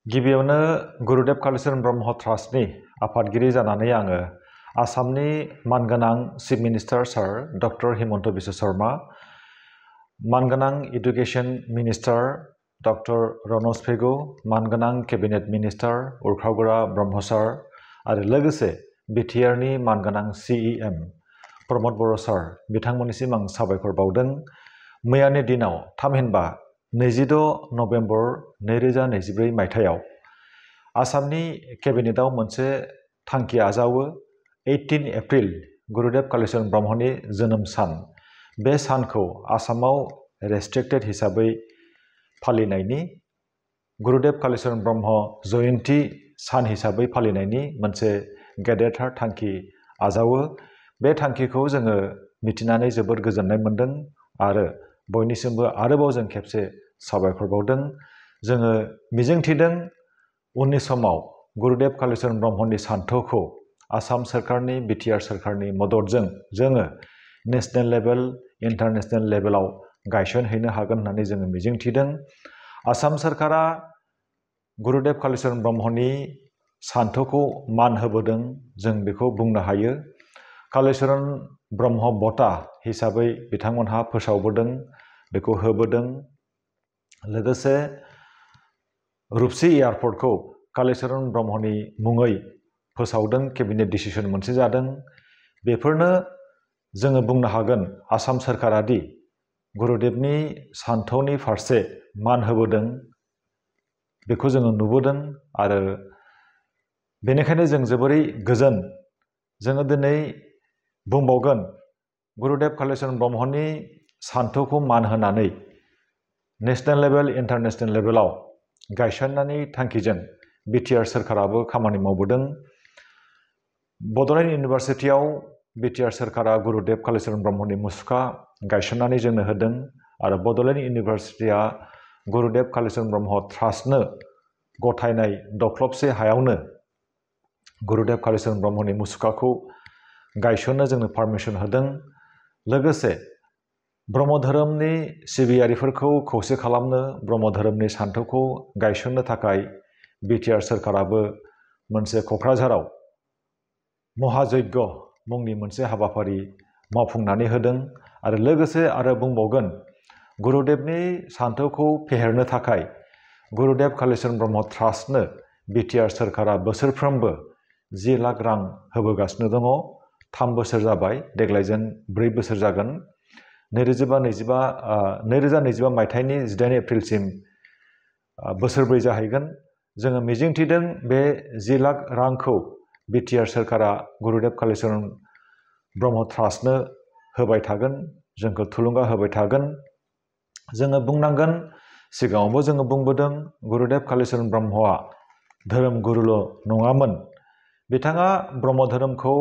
गिबियावनो गुरुदेव कालीचरण ब्रह्म ट्रास्टनि आफादगिरि जानानै आङो आसामनि मानगोनां चिफ मिनिस्टार सार डक्टर हिमन्त बिश्व शर्मा, मानगोनां एडुकेशन मिनिस्टार डक्टर रनज पेगु, मानगोनां केबिनेट मिनिस्टार उरखावगोरा ब्रह्म सार आरो लोगोसे बिटिआरनि मानगोनां CEM प्रमद बर' सार बिथांमोननिसिम आं साबायखर बावदों। मैयानि दिनाव थामहिनबा 26 नभेम्बर 2024 मायथाइयाव आसामनि केबिनेटआव मोनसे थांखि आजावो 18 एप्रिल गुरुदेव कालीचरण ब्रह्मनि जोनोम सान। बे सानखौ आसामाव रेस्ट्रिक्टेड हिसाबै फालिनायनि गुरुदेव कालीचरण ब्रह्म जयन्ती सान हिसाबै फालिनायनि मोनसे गेदेरथार थांखि आजावो। बे थांखिखौ जोङो मिथिनानै जोबोद गोजोननाय मोनदों आरो बयनिसिमबो आरोबाव जों खेबसे साबायखर बावदों। जोङो मिजिंथिदों उननि समाव गुरुदेव कालीचरण ब्रह्मनि सान्थौखौ आसाम सरकारनि बिटिआर सरकारनि मददजों जोङो नेशनेल लेभेल इन्टारनेशनेल लेभेलाव गायसनहैनो हागोन होननानै जोङो मिजिंथिदों। आसाम सरकारा गुरुदेव कालीचरण ब्रह्मनि सान्थौखौ मान होबोदों, जों बेखौ बुंनो हायो। कालीचरण ब्रह्म बटा हिसाबै बिथांमोनहा फोसावबोदों, बेखौ होबोदों। लोगोसे रुपसी एयारपर्टखौ कालीचरण ब्रह्मनि मुङै फोसावदों, केबिनेट डिसिसन मोनसे जादों। बेफोरनो जोङो बुंनो हागोन आसाम सरकारादि गुरुदेवनि सान्थौनि फारसे मान होबोदों, बेखौ जोङो नुबोदों आरो बेनिखायनो जों जोबोरै गोजोन। जोङो दिनै बुंबावगोन गुरुदेव कालीचरण ब्रह्मनि सान्थौखौ मान होनानै नेशनेल लेभेल इन्टारनेशनेल लेभेलाव गायसननायनि थांखिजों बिटिआर सरकाराबो खामानि मावबोदों। बड'लेण्ड इउनिभारसिटियाव बिटिआर सरकारा गुरुदेव कालीचरण ब्रह्मनि मुसुखा गायसननानै जोंनो होदों आरो बड'लेण्ड इउनिभारसिटिया गुरुदेव कालीचरण ब्रह्म ट्रास्टनो गथायनाय दख्लबसे हायावनो गुरुदेव कालीचरण ब्रह्मनि मुसुखाखौ गायसननो जोंनो पारमिसन होदों। लोगोसे ब्रह्म धोरोमनि सिबियारिफोरखौ खौसे खालामनो, ब्रह्म धोरोमनि सान्थौखौ गायसननो थाखाय बिटिआर सरकाराबो मोनसे क'क्राझाराव महायज्ञ मुंनि मोनसे हाबाफारि मावफुंनानै होदों आरो लोगोसे आरो बुंबावगोन गुरुदेवनि सान्थौखौ फेहेरनो थाखाय गुरुदेव कालीचरण ब्रह्म ट्रास्टनो बिटिआर सरकारा बोसोरफ्रोमबो 10 लाख रां होबोगासिनो दङ। 3 बोसोर जाबाय, देग्लायजों 4 बोसोर जागोन। 2025 मायथाइनि 18 एप्रिलसिम बोसोरब्रै जाहैगोन। जोङो मिजिंथिदों बे 10 लाख रांखौ बिटिआर सरकारा गुरुदेव कालीचरण ब्रह्म ट्रास्टनो होबाय थागोन, जोंखौ थुलुंगा होबाय थागोन। जोङो बुंनांगोन, सिगाङावबो जोङो बुंबोदों गुरुदेव कालीचरण ब्रह्मआ धोरोम गुरुल' नङामोन। बिथाङा ब्रह्म धोरोमखौ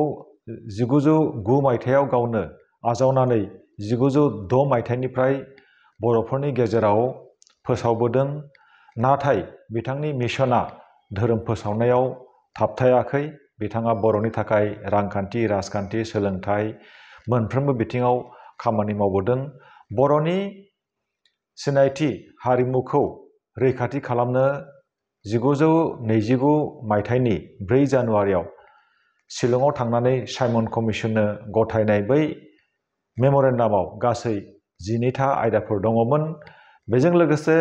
1909 मायथाइयाव गावनो आजावनानै 1906 मायथाइनिफ्राय बर'फोरनि गेजेराव फोसावबोदों। नाथाय बिथांनि मिशना धोरोम फोसावनायाव थाबथायाखै। बिथाङा बर'नि थाखाय रांखान्थि, राजखान्थि, सोलोंथाइ मोनफ्रोमबो बिथिङाव खामानि मावबोदों। बर'नि सिनायथि हारिमुखौ रैखाथि खालामनो 1929 मायथाइनि 4 जानुवारियाव शिलंआव थांनानै साइमन कमिसननो गथायनाय बै मेम'रेन्डामाव गासै 12था आयदाफोर दङमोन। बेजों लोगोसे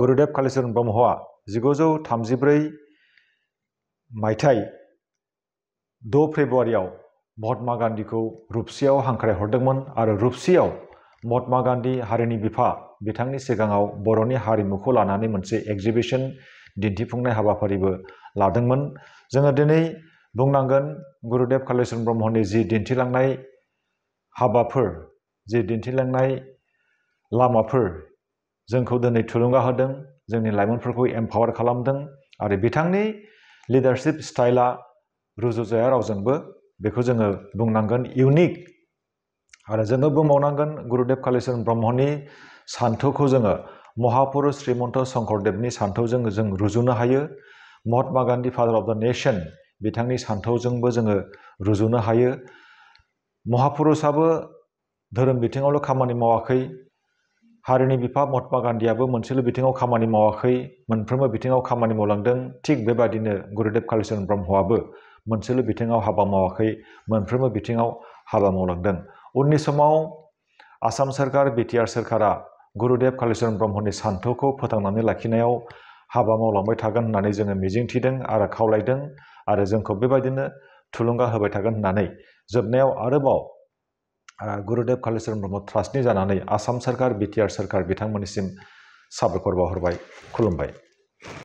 गुरुदेव कालीचरण ब्रह्मआ 1934 मायथाइ 6 फेब्रुवारियाव महात्मा गान्धीखौ रुपसीयाव हांख्रायहरदोंमोन आरो रुपसीयाव महात्मा गान्धी हारिनि बिफा बिथांनि सिगाङाव बर'नि हारिमुखौ लानानै मोनसे एग्जिबिसन दिन्थिफुंनाय हाबाफारिबो लादोंमोन। जोङो दिनै बुंनांगोन गुरुदेव कालीचरण ब्रह्मनि जि दिन्थिलांनाय हाबाफोर, जि दिन्थिलांनाय लामाफोर जोंखौ दिनै थुलुंगा होदों, जोंनि लाइमोनफोरखौ एम्पावार खालामदों आरो बिथांनि लिडारशिप स्टाइला रुजुजाया रावजोंबो, बेखौ जोङो बुंनांगोन इउनिक। आरो जोङो बुंबावनांगोन गुरुदेव कालीचरण ब्रह्मनि सान्थौखौ जोङो महापुरुष श्रीमन्त शंकरदेवनि सान्थौजों जों रुजुनो हायो। महात्मा गान्धी फादार अफ द नेशन बिथांनि सान्थौजोंबो जोङो रुजुनो हायो। महापुरुषाबो धोरोम बिथिङावल' खामानि मावाखै, हारिनि बिफा महात्मा गान्धीयाबो मोनसेल' बिथिङाव खामानि मावाखै, मोनफ्रोमबो बिथिङाव खामानि मावलांदों। थिग बेबादिनो गुरुदेव कालीचरण ब्रह्मआबो मोनसेल' बिथिङाव हाबा मावाखै, मोनफ्रोमबो बिथिङाव हाबा मावलांदों। उननि समाव आसाम सोरखार, बिटिआर सोरखारा गुरुदेव कालीचरण ब्रह्मनि सान्थौखौ फोथांनानै लाखिनायाव हाबा मावलांबाय थागोन होननानै जोङो मिजिंथिदों आरो खावलायदों आरो जोंखौ बेबायदिनो थुलुंगा होबाय थागोन होननानै जोबनायाव आरोबाव गुरुदेव कालीचरण ब्रह्म ट्रास्टनि जानानै आसाम सोरखार, बिटिआर सोरखार बिथांमोननिसिम साबायखर बावहरबाय, खुलुमबाय।